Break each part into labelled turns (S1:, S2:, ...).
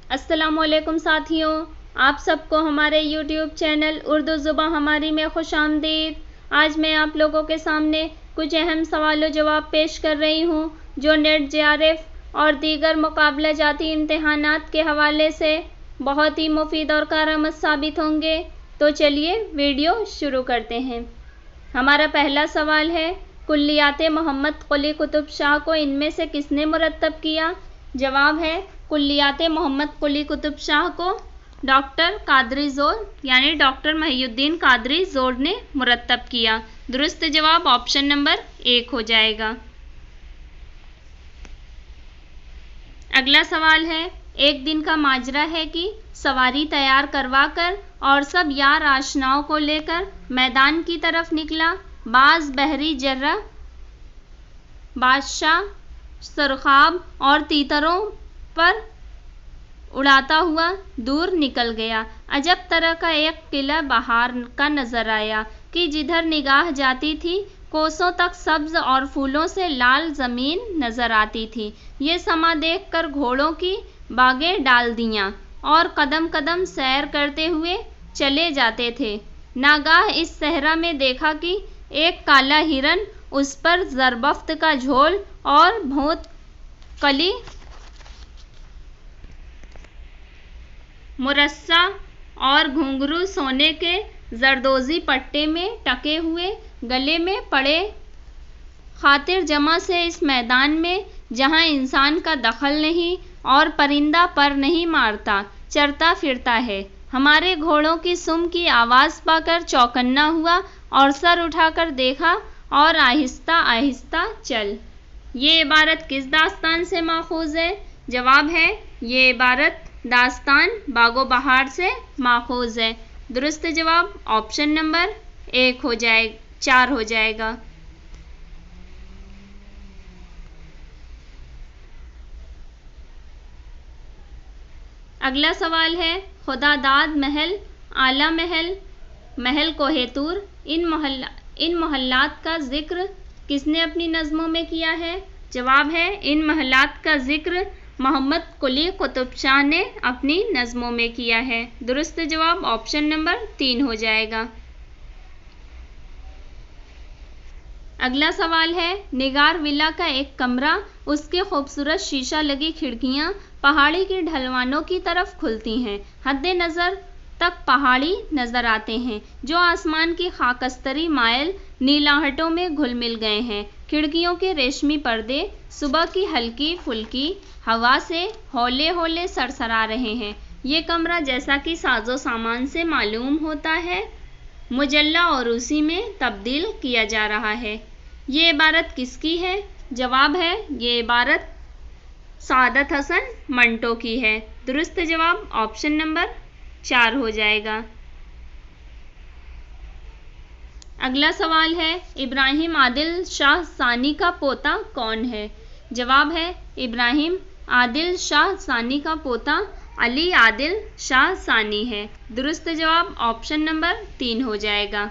S1: अस्सलामुअलैकुम साथियों, आप सबको हमारे YouTube चैनल उर्दू ज़ुबान हमारी में खुशामदीद। आज मैं आप लोगों के सामने कुछ अहम सवाल जवाब पेश कर रही हूँ जो नेट JRF और दीगर मुकाबला जाती इम्तहानात के हवाले से बहुत ही मुफीद और कारआमद साबित होंगे। तो चलिए वीडियो शुरू करते हैं। हमारा पहला सवाल है, कुल्लियात मोहम्मद कुली कुतुब शाह को इनमें से किसने मुरत्तब किया? जवाब है, कुल्लियात मोहम्मद कुली कुतुब शाह को डॉक्टर कादरी ज़ोर यानी डॉक्टर महिउद्दीन कादरी ज़ोर ने मुरत्तब किया। दुरुस्त जवाब ऑप्शन नंबर 1 हो जाएगा। अगला सवाल है, एक दिन का माजरा है कि सवारी तैयार करवाकर और सब यार आशनाओं को लेकर मैदान की तरफ निकला। बाज बहरी जर्रा बादशाह सरखाब और तीतरों पर उड़ाता हुआ दूर निकल गया। अजब तरह का एक किला बाहर का नजर आया कि जिधर निगाह जाती थी कोसों तक सब्ज और फूलों से लाल जमीन नजर आती थी। ये समा देखकर घोड़ों की बागें डाल दियां और कदम कदम सैर करते हुए चले जाते थे। नागाह इस सहरा में देखा कि एक काला हिरन, उस पर ज़रबफ्त का झोल और भोत कली मुरस्सा और घुंघरू सोने के जरदोजी पट्टे में टके हुए गले में पड़े खातिर जमा से इस मैदान में जहां इंसान का दखल नहीं और परिंदा पर नहीं मारता चरता फिरता है। हमारे घोड़ों की सुम की आवाज़ पाकर चौकन्ना हुआ और सर उठाकर देखा और आहिस्ता आहिस्ता चल। ये इबारत किस दास्तान से माखूज है? जवाब है, ये इबारत दास्तान बागो बहार से माखूज है। दुरुस्त जवाब ऑप्शन नंबर 4 हो जाएगा। अगला सवाल है, खुदादाद महल, आला महल, महल कोहेतूर, इन मोहल्लात का जिक्र किसने अपनी नज़मों में किया है? जवाब है, इन मोहल्लात का जिक्र मोहम्मद कुली कुतुब शाह ने अपनी नज़मों में किया है। दुरुस्त जवाब ऑप्शन नंबर 3 हो जाएगा। अगला सवाल है, निगार विला का एक कमरा, उसके खूबसूरत शीशा लगी खिड़कियां पहाड़ी की ढलवानों की तरफ खुलती हैं। हद्दे नज़र तक पहाड़ी नजर आते हैं जो आसमान की खाकस्तरी मायल नीलाहटों में घुल मिल गए हैं। खिड़कियों के रेशमी पर्दे सुबह की हल्की फुल्की हवा से हौले हौले सरसरा रहे हैं। ये कमरा, जैसा कि साजो सामान से मालूम होता है, मुजल्ला और उसी में तब्दील किया जा रहा है। ये इबारत किसकी है? जवाब है, ये इबारत सादत हसन मंटो की है। दुरुस्त जवाब ऑप्शन नंबर 4 हो जाएगा। अगला सवाल है, इब्राहिम आदिल शाह सानी का पोता कौन है? जवाब है, इब्राहिम आदिल शाह सानी का पोता अली आदिल शाह सानी है। दुरुस्त जवाब ऑप्शन नंबर 3 हो जाएगा।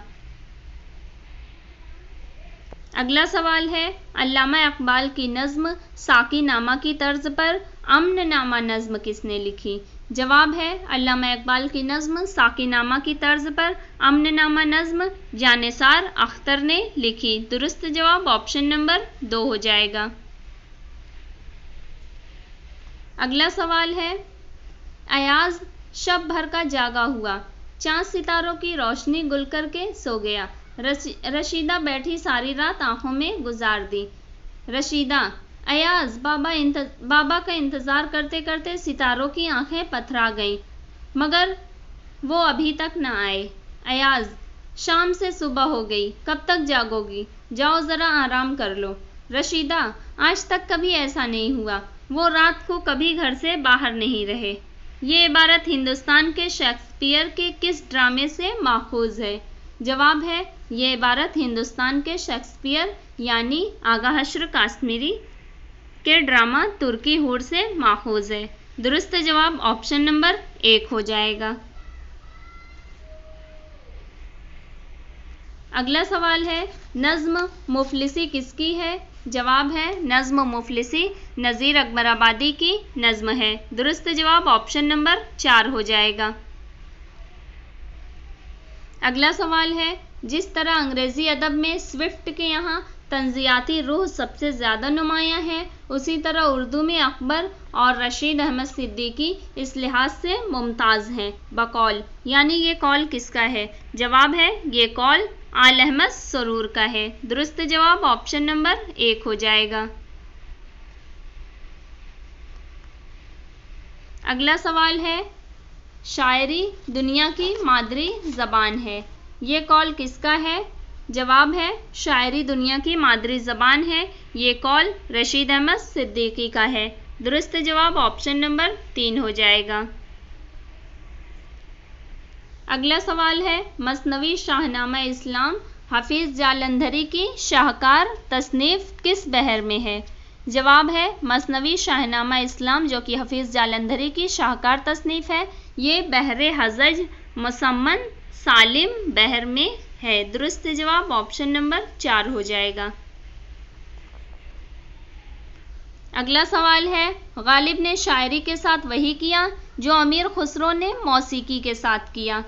S1: अगला सवाल है, अल्लामा इकबाल की नज़्म साकी नामा की तर्ज पर अमन नामा नज़्म किसने लिखी? जवाब है, अल्लामा इकबाल की नज़्म साकी नामा की तर्ज पर अमन नामा नज़्म जानिसार अख्तर ने लिखी। दुरुस्त जवाब ऑप्शन नंबर 2 हो जाएगा। अगला सवाल है, अयाज शब भर का जागा हुआ, चांद सितारों की रोशनी गुल करके सो गया। रशीदा बैठी सारी रात आंखों में गुजार दी। रशीदा, अयाज बाबा का इंतज़ार करते करते सितारों की आंखें पथरा गईं मगर वो अभी तक न आए। अयाज, शाम से सुबह हो गई, कब तक जागोगी? जाओ ज़रा आराम कर लो। रशीदा, आज तक कभी ऐसा नहीं हुआ, वो रात को कभी घर से बाहर नहीं रहे। ये इबारत हिंदुस्तान के शेक्सपियर के किस ड्रामे से माखूज है? जवाब है, ये इबारत हिंदुस्तान के शेक्सपियर यानी आगा हश्र काश्मीरी के ड्रामा तुर्की हूर से माखूज है। दुरुस्त जवाब ऑप्शन नंबर 1 हो जाएगा। अगला सवाल है, नज़्म मुफलिसी किसकी है? जवाब है नज़्म मुफलिसी, नज़ीर अकबराबादी की नज़्म है। दुरुस्त जवाब ऑप्शन नंबर 4 हो जाएगा। अगला सवाल है, जिस तरह अंग्रेज़ी अदब में स्विफ्ट के यहाँ तंज़ियाती रूह सबसे ज़्यादा नुमायाँ है, उसी तरह उर्दू में अकबर और रशीद अहमद सिद्दीकी इस लिहाज से मुमताज़ हैं बकौल, यानी ये कौल किसका है? जवाब है ये कौल आल अहमद सरूर का है। दुरुस्त जवाब ऑप्शन नंबर 1 हो जाएगा। अगला सवाल है, शायरी दुनिया की मादरी ज़बान है, ये कौल किसका है? जवाब है शायरी दुनिया की मादरी ज़बान है, ये कौल रशीद अहमद सिद्दीकी का है। दुरुस्त जवाब ऑप्शन नंबर 3 हो जाएगा। अगला सवाल है, मसनवी शाहनामा इस्लाम हफीज़ जालंधरी की शाहकार तसनीफ़ किस बहर में है? जवाब है मसनवी शाहनामा इस्लाम जो कि हफीज़ जालंधरी की शाहकार तसनीफ़ है, ये बहरे हज़ज मुसम्मन सालिम बहर में है। दुरुस्त जवाब ऑप्शन नंबर 4 हो जाएगा। अगला सवाल है, गालिब ने शायरी के साथ वही किया जो अमीर खुसरो ने मौसीकी के साथ किया,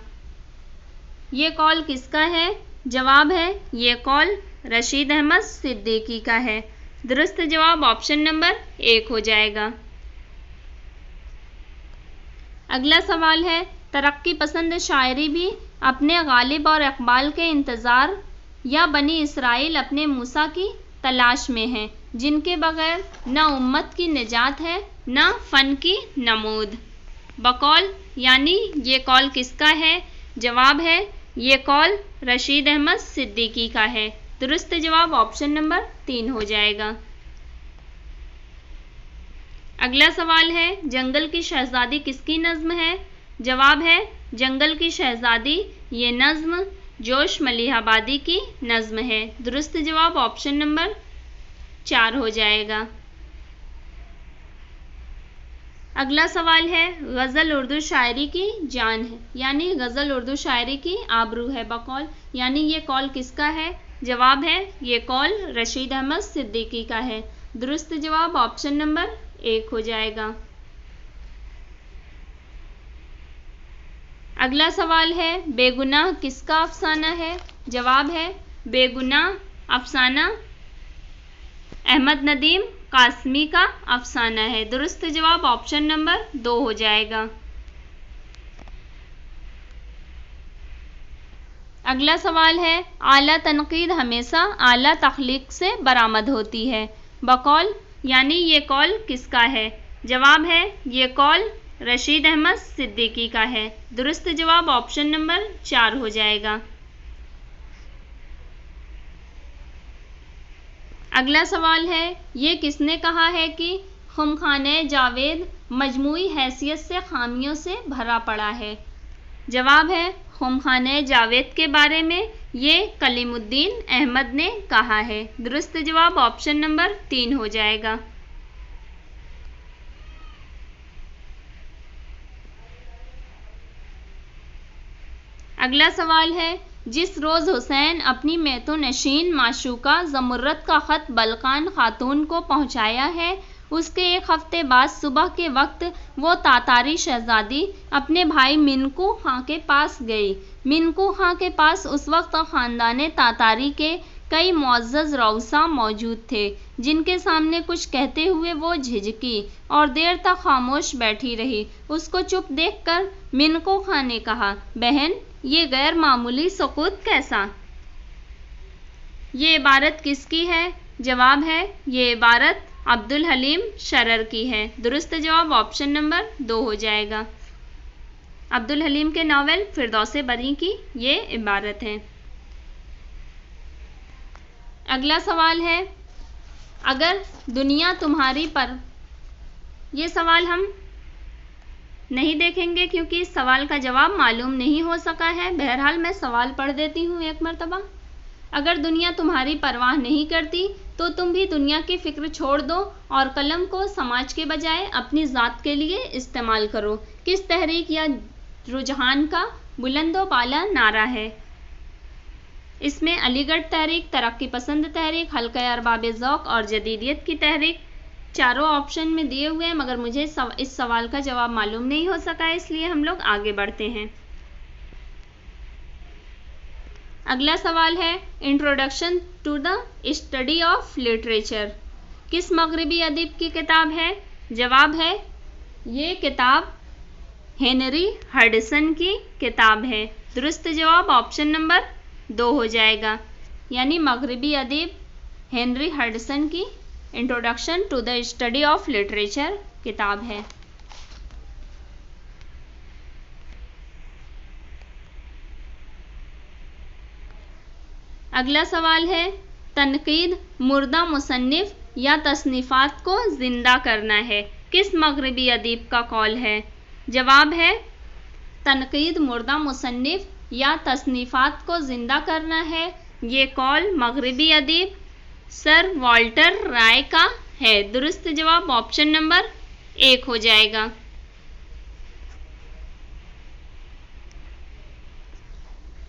S1: ये कौल किसका है? जवाब है ये कौल रशीद अहमद सिद्दीकी का है। दुरुस्त जवाब ऑप्शन नंबर 1 हो जाएगा। अगला सवाल है, तरक्की पसंद शायरी भी अपने गालिब और इकबाल के इंतज़ार या बनी इसराइल अपने मूसा की तलाश में है, जिनके बगैर न उम्मत की निजात है न फ़न की नमूद, बकौल यानी ये कौल किसका है? जवाब है ये कौल रशीद अहमद सिद्दीकी का है। दुरुस्त जवाब ऑप्शन नंबर 3 हो जाएगा। अगला सवाल है, जंगल की शहजादी किसकी नज़्म है? जवाब है जंगल की शहजादी ये नज़्म जोश मलिहाबादी की नज़्म है। दुरुस्त जवाब ऑप्शन नंबर 4 हो जाएगा। अगला सवाल है, गज़ल उर्दू शायरी की जान है, यानी गज़ल उर्दू शायरी की आबरू है, बकौल यानी ये कौल किसका है? जवाब है ये कौल रशीद अहमद सिद्दीकी का है। दुरुस्त जवाब ऑप्शन नंबर 1 हो जाएगा। अगला सवाल है, बेगुनाह किसका अफसाना है? जवाब है बेगुनाह अफसाना अहमद नदीम कासमी का अफसाना है। दुरुस्त जवाब ऑप्शन नंबर 2 हो जाएगा। अगला सवाल है, आला तनकीद हमेशा आला तख्लीक से बरामद होती है, बकौल यानी ये कौल किसका है? जवाब है ये कौल रशीद अहमद सिद्दीकी का है। दुरुस्त जवाब ऑप्शन नंबर 4 हो जाएगा। अगला सवाल है, ये किसने कहा है कि खुमखाने जावेद मजमूई हैसियत से खामियों से भरा पड़ा है? जवाब है खुमखाने जावेद के बारे में ये कलीमुद्दीन अहमद ने कहा है। दुरुस्त जवाब ऑप्शन नंबर 3 हो जाएगा। अगला सवाल है, जिस रोज़ हुसैन अपनी मैतो नशीन माशूका ज़मुर्रत का ख़त बलकान खातून को पहुँचाया है, उसके एक हफ्ते बाद सुबह के वक्त वो तातारी शहजादी अपने भाई मिनको खां के पास गई। मिनको खां के पास उस वक्त ख़ानदान तातारी के कई मुअज़्ज़ज़ रऊसा मौजूद थे, जिनके सामने कुछ कहते हुए वो झिझकी और देर तक खामोश बैठी रही। उसको चुप देखकर मिनको खां ने कहा, बहन ये गैर मामूली सुकूत कैसा? ये इबारत किसकी है? जवाब है ये इबारत अब्दुल हलीम शरर की है। दुरुस्त जवाब ऑप्शन नंबर 2 हो जाएगा। अब्दुल हलीम के नावल फिरदौसे बरी की ये इबारत है। अगला सवाल है, अगर दुनिया तुम्हारी पर, ये सवाल हम नहीं देखेंगे क्योंकि इस सवाल का जवाब मालूम नहीं हो सका है। बहरहाल मैं सवाल पढ़ देती हूँ एक मरतबा। अगर दुनिया तुम्हारी परवाह नहीं करती तो तुम भी दुनिया की फिक्र छोड़ दो और कलम को समाज के बजाय अपनी ज़ात के लिए इस्तेमाल करो। किस तहरीक या रुझान का बुलंदो बाला नारा है? इसमें अलीगढ़ तहरीक, तरक्की पसंद तहरीक, हल्का अरबाब ज़ौक़ और जदीदियत की तहरीक चारों ऑप्शन में दिए हुए हैं, मगर मुझे इस सवाल का जवाब मालूम नहीं हो सका, इसलिए हम लोग आगे बढ़ते हैं। अगला सवाल है introduction to the study of literature, किस मगरबी अदीब की किताब है? जवाब है ये किताब हेनरी हडसन की किताब है। दुरुस्त जवाब ऑप्शन नंबर 2 हो जाएगा, यानी मगरबी अदीब हेनरी हडसन की introduction to the study of literature किताब है। अगला सवाल है तनकीद मुर्दा मुसन्निफ या तसनीफात को जिंदा करना है, किस मगरबी अदीब का कौल है? जवाब है तनकीद मुर्दा मुसन्निफ या तसनीफात को जिंदा करना है, ये कौल मगरबी अदीब सर वॉल्टर राय का है। दुरुस्त जवाब ऑप्शन नंबर 1 हो जाएगा।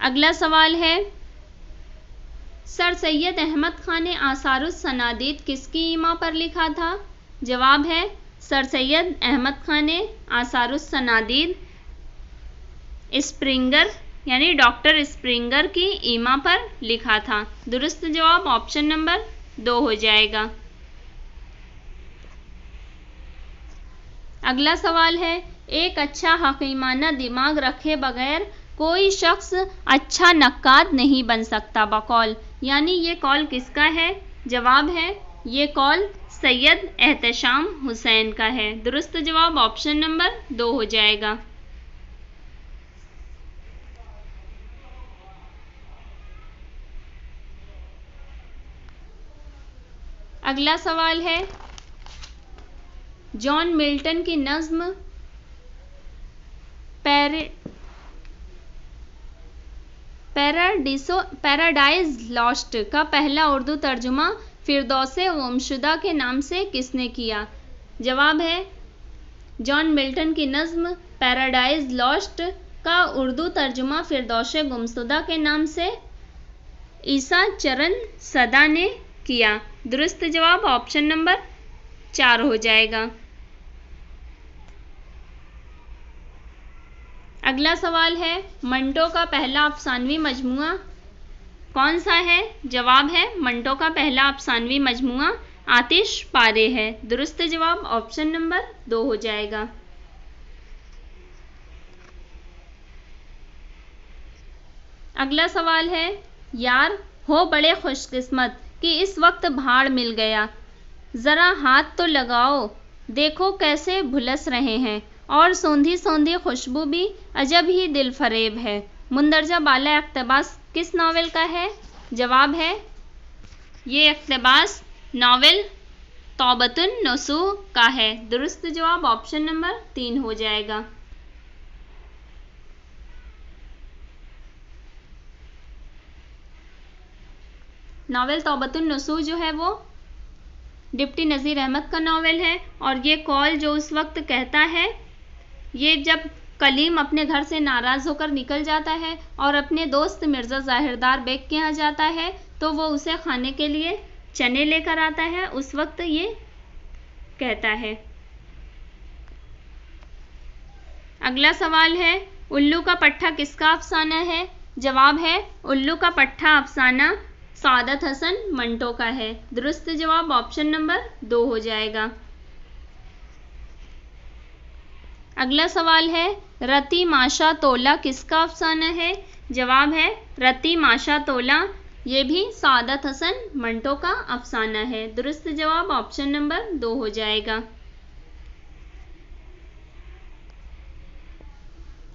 S1: अगला सवाल है सर सैयद अहमद खान ने आसारुस सनादीद किसकी ईमा पर लिखा था? जवाब है सर सैयद अहमद खान ने आसारुस सनादीद स्प्रिंगर यानी डॉक्टर स्प्रिंगर की ईमा पर लिखा था। दुरुस्त जवाब ऑप्शन नंबर 2 हो जाएगा। अगला सवाल है एक अच्छा हकीमाना दिमाग रखे बगैर कोई शख्स अच्छा नक्काद नहीं बन सकता बकौल, यानी ये कौल किसका है? जवाब है ये कौल सैयद एहतशाम हुसैन का है। दुरुस्त जवाब ऑप्शन नंबर 2 हो जाएगा। अगला सवाल है जॉन मिल्टन की नज्म पैराडाइज लॉस्ट का पहला उर्दू तर्जुमा फिरदौसे गुमशुदा के नाम से किसने किया? जवाब है जॉन मिल्टन की नज्म पैराडाइज लॉस्ट का उर्दू तर्जुमा फिरदौसे गुमशुदा के नाम से ईसा चरण सदा ने किया। दुरुस्त जवाब ऑप्शन नंबर 4 हो जाएगा। अगला सवाल है मंटो का पहला अफसानवी मजमुआ कौन सा है? जवाब है मंटो का पहला अफसानवी मजमुआ आतिश पारे है। दुरुस्त जवाब ऑप्शन नंबर 2 हो जाएगा। अगला सवाल है यार हो बड़े खुशकिस्मत कि इस वक्त भाड़ मिल गया, जरा हाथ तो लगाओ देखो कैसे भुलस रहे हैं, और सौंधी सौंधी खुशबू भी अजब ही दिल फरेब है। मुंदरजा बाला इक़्तिबास किस नावल का है? जवाब है ये इक़्तिबास नावल तौबतुन नसूह का है। दुरुस्त जवाब ऑप्शन नंबर 3 हो जाएगा। नावल तौबतुन नसूह जो है वो डिप्टी नज़ीर अहमद का नावल है, और ये कौल जो उस वक्त कहता है, ये जब कलीम अपने घर से नाराज़ होकर निकल जाता है और अपने दोस्त मिर्ज़ा ज़ाहिरदार बेग के यहाँ जाता है तो वो उसे खाने के लिए चने लेकर आता है, उस वक्त ये कहता है। अगला सवाल है उल्लू का पट्ठा किसका अफसाना है? जवाब है उल्लू का पट्ठा अफसाना सादत हसन मंटो का है। दुरुस्त जवाब ऑप्शन नंबर 2 हो जाएगा। अगला सवाल है रती माशा तोला किसका अफसाना है? जवाब है रती माशा तोला ये भी सादत हसन मंटो का अफसाना है। दुरुस्त जवाब ऑप्शन नंबर 2 हो जाएगा।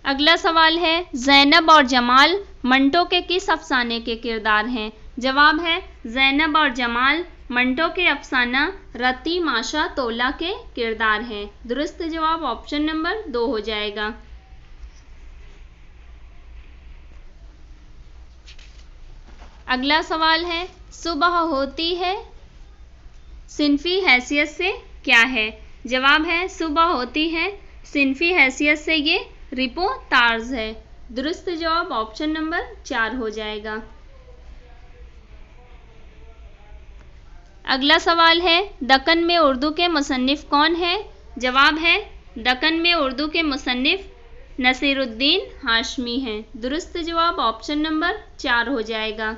S1: अगला सवाल है ज़ैनब और जमाल मंटो के किस अफसाने के किरदार हैं? जवाब है ज़ैनब और जमाल मंटो के अफसाना रती माशा तोला के किरदार हैं। दुरुस्त जवाब ऑप्शन नंबर 2 हो जाएगा। अगला सवाल है सुबह होती है सिनफी हैसियत से क्या है? जवाब है सुबह होती है सिनफी हैसियत से ये रिपो तार्ज है। दुरुस्त जवाब ऑप्शन नंबर 4 हो जाएगा। अगला सवाल है, दक्कन में उर्दू के मुसन्निफ कौन है? जवाब है दक्कन में उर्दू के मुसन्निफ नसीरुद्दीन हाशमी हैं। दुरुस्त जवाब ऑप्शन नंबर 4 हो जाएगा।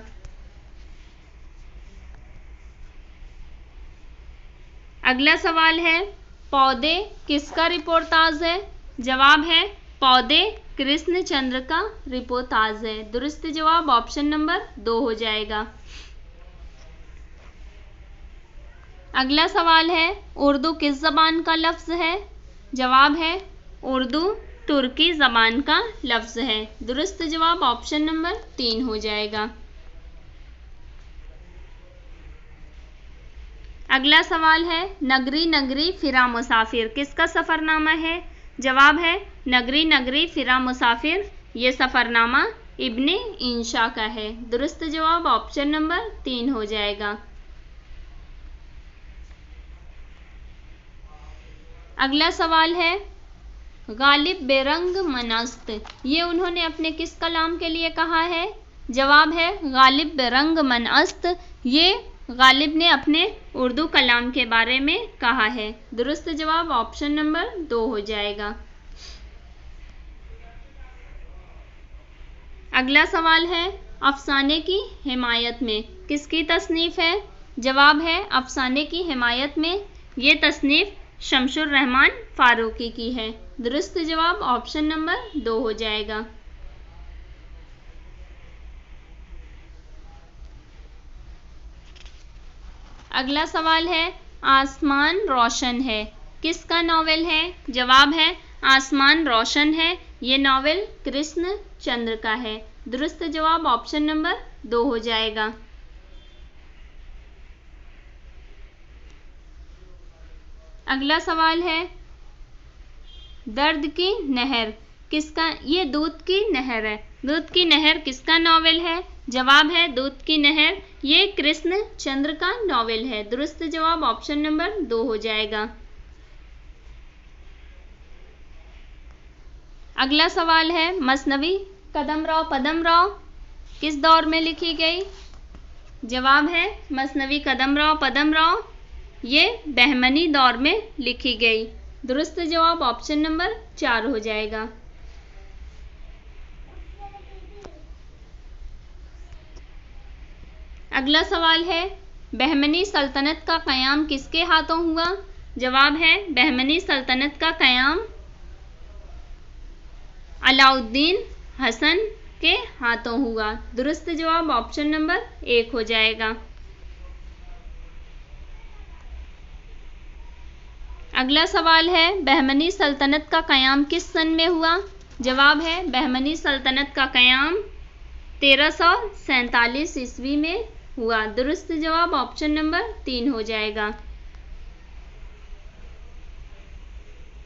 S1: अगला सवाल है, पौधे किसका रिपोर्टाज है? जवाब है पौधे कृष्णचंद्र का रिपोर्टाज है। दुरुस्त जवाब ऑप्शन नंबर 2 हो जाएगा। अगला सवाल है, उर्दू किस जबान का लफ्ज है? जवाब है उर्दू तुर्की जबान का लफ्ज है। दुरुस्त जवाब ऑप्शन नंबर 3 हो जाएगा। अगला सवाल है, नगरी नगरी फिरा मुसाफिर किसका सफरनामा है? जवाब है नगरी नगरी फिरा मुसाफिर ये सफरनामा इब्ने इंशा का है। दुरुस्त जवाब ऑप्शन नंबर 3 हो जाएगा। अगला सवाल है, गालिब बेरंग मनस्त ये उन्होंने अपने किस कलाम के लिए कहा है? जवाब है गालिब बेरंग मनस्त ये गालिब ने अपने उर्दू कलाम के बारे में कहा है। दुरुस्त जवाब ऑप्शन नंबर 2 हो जाएगा। अगला सवाल है, अफसाने की हिमायत में किसकी तसनीफ है? जवाब है अफसाने की हिमायत में ये तसनीफ शमसुर रहमान फारूकी की है। दुरुस्त जवाब ऑप्शन नंबर 2 हो जाएगा। अगला सवाल है, आसमान रोशन है किसका नॉवेल है? जवाब है आसमान रोशन है ये नॉवेल कृष्णचंद्र का है। दुरुस्त जवाब ऑप्शन नंबर 2 हो जाएगा। अगला सवाल है, दर्द की नहर किसका ये दूध की नहर है। दूध की नहर किसका नॉवेल है? जवाब है दूध की नहर ये कृष्णचंद्र का नॉवेल है। दुरुस्त जवाब ऑप्शन नंबर 2 हो जाएगा। अगला सवाल है, मसनवी कदमराव पदमराव किस दौर में लिखी गई? जवाब है मसनवी कदमराव पदमराव ये बहमनी दौर में लिखी गई। दुरुस्त जवाब ऑप्शन नंबर 4 हो जाएगा। अगला सवाल है, बहमनी सल्तनत का क़याम किसके हाथों हुआ? जवाब है बहमनी सल्तनत का क़याम अलाउद्दीन हसन के हाथों हुआ। दुरुस्त जवाब ऑप्शन नंबर 1 हो जाएगा। अगला सवाल है, बहमनी सल्तनत का क़याम किस सन में हुआ? जवाब है बहमनी सल्तनत का क़याम 1347 ईस्वी में हुआ। दुरुस्त जवाब ऑप्शन नंबर 3 हो जाएगा।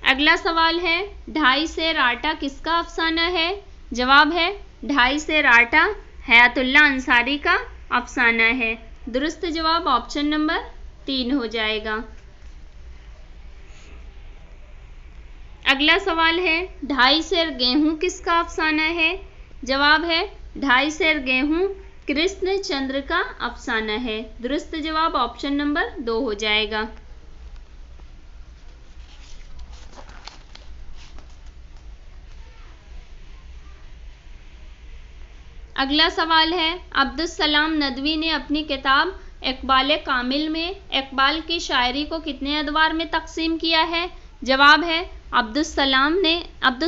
S1: अगला सवाल है, ढाई शेर आटा किसका अफसाना है? जवाब है ढाई शेर आटा हयातुल्लाह अंसारी का अफसाना है। दुरुस्त जवाब ऑप्शन नंबर 3 हो जाएगा। अगला सवाल है, ढाई शेर गेहूं किसका अफसाना है? जवाब है ढाई शेर गेहूं कृष्णचंद्र का अफसाना है। दुरुस्त जवाब ऑप्शन नंबर 2 हो जाएगा। अगला सवाल है, अब्दुस सलाम नदवी ने अपनी किताब इकबाल कामिल में इकबाल की शायरी को कितने अदवार में तकसीम किया है? जवाब है अब्दुस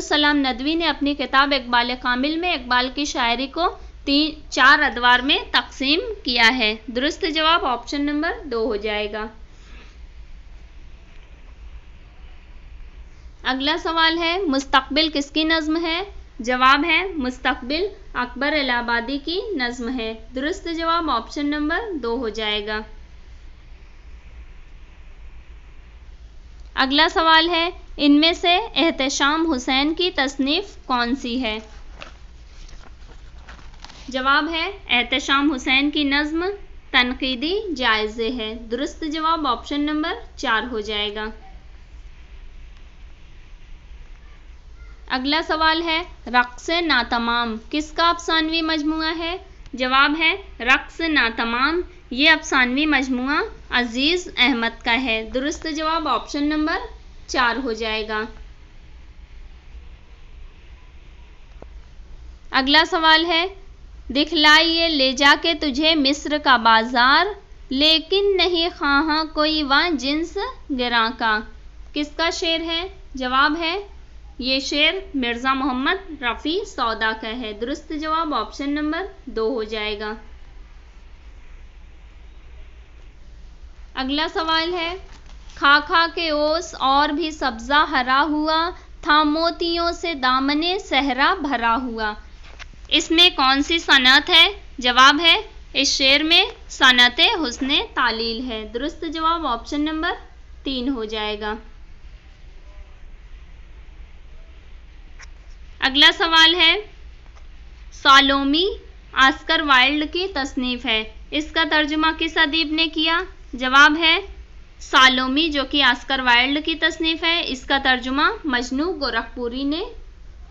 S1: सलाम नदवी ने अपनी किताब इकबाल कामिल में इकबाल की शायरी को 4 अदवार में तकसीम किया है। दुरुस्त जवाब ऑप्शन नंबर 2 हो जाएगा। अगला सवाल है, मुस्तकबिल किसकी नज्म है? जवाब है मुस्तकबिल अकबर इलाहाबादी की नज्म है। दुरुस्त जवाब ऑप्शन नंबर 2 हो जाएगा। अगला सवाल है, इनमें से एहतशाम हुसैन की तसनीफ कौन सी है? जवाब है एहतशाम हुसैन की नज्म तनकीदी जायज़े है। दुरुस्त जवाब ऑप्शन नंबर 4 हो जाएगा। अगला सवाल है, रक़्स नातमाम किसका अफसानवी मजमुआ है? जवाब है रक़्स नातमाम ये अफसानवी मजमुआ अजीज अहमद का है। दुरुस्त जवाब ऑप्शन नंबर 4 हो जाएगा। अगला सवाल है, दिखलाइए ले जाके तुझे मिस्र का बाजार, लेकिन नहीं खाहा कोई वहाँ जिन्स गिरा का। किसका शेर है? जवाब है, ये शेर मिर्ज़ा मोहम्मद रफ़ी सौदा का है। दुरुस्त जवाब ऑप्शन नंबर 2 हो जाएगा। अगला सवाल है, खा खा के ओस और भी सब्ज़ा हरा हुआ, था मोतियों से दामने सहरा भरा हुआ। इसमें कौन सी सनत है? जवाब है, इस शेर में सनत हुस्ने तालील है। दुरुस्त जवाब ऑप्शन नंबर 3 हो जाएगा। अगला सवाल है, सालोमी ऑस्कर वाइल्ड की तसनीफ है, इसका तर्जुमा किस अदीब ने किया? जवाब है, सालोमी जो कि ऑस्कर वाइल्ड की तसनीफ है, इसका तर्जुमा मजनू गोरखपुरी ने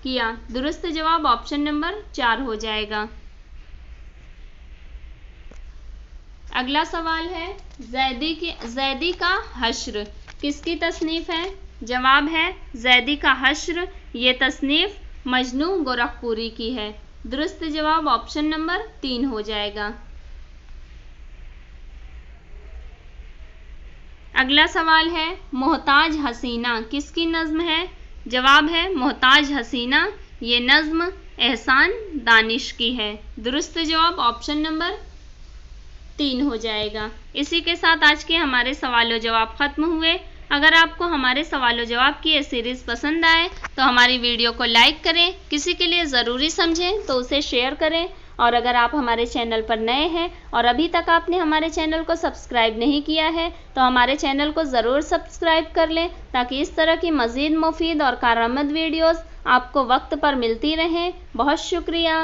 S1: किया। दुरुस्त जवाब ऑप्शन नंबर 4 हो जाएगा। अगला सवाल है, जैदी का हश्र किसकी तसनीफ है? जवाब है, जैदी का हश्र ये तसनीफ मजनू गोरखपुरी की है। दुरुस्त जवाब ऑप्शन नंबर 3 हो जाएगा। अगला सवाल है, मोहताज हसीना किसकी नज्म है? जवाब है, मोहताज हसीना ये नज्म एहसान दानिश की है। दुरुस्त जवाब ऑप्शन नंबर 3 हो जाएगा। इसी के साथ आज के हमारे सवाल जवाब खत्म हुए। अगर आपको हमारे सवाल जवाब की ये सीरीज़ पसंद आए तो हमारी वीडियो को लाइक करें, किसी के लिए ज़रूरी समझें तो उसे शेयर करें, और अगर आप हमारे चैनल पर नए हैं और अभी तक आपने हमारे चैनल को सब्सक्राइब नहीं किया है तो हमारे चैनल को ज़रूर सब्सक्राइब कर लें, ताकि इस तरह की मज़ीद मुफीद और कारआमद वीडियोज़ आपको वक्त पर मिलती रहें। बहुत शुक्रिया।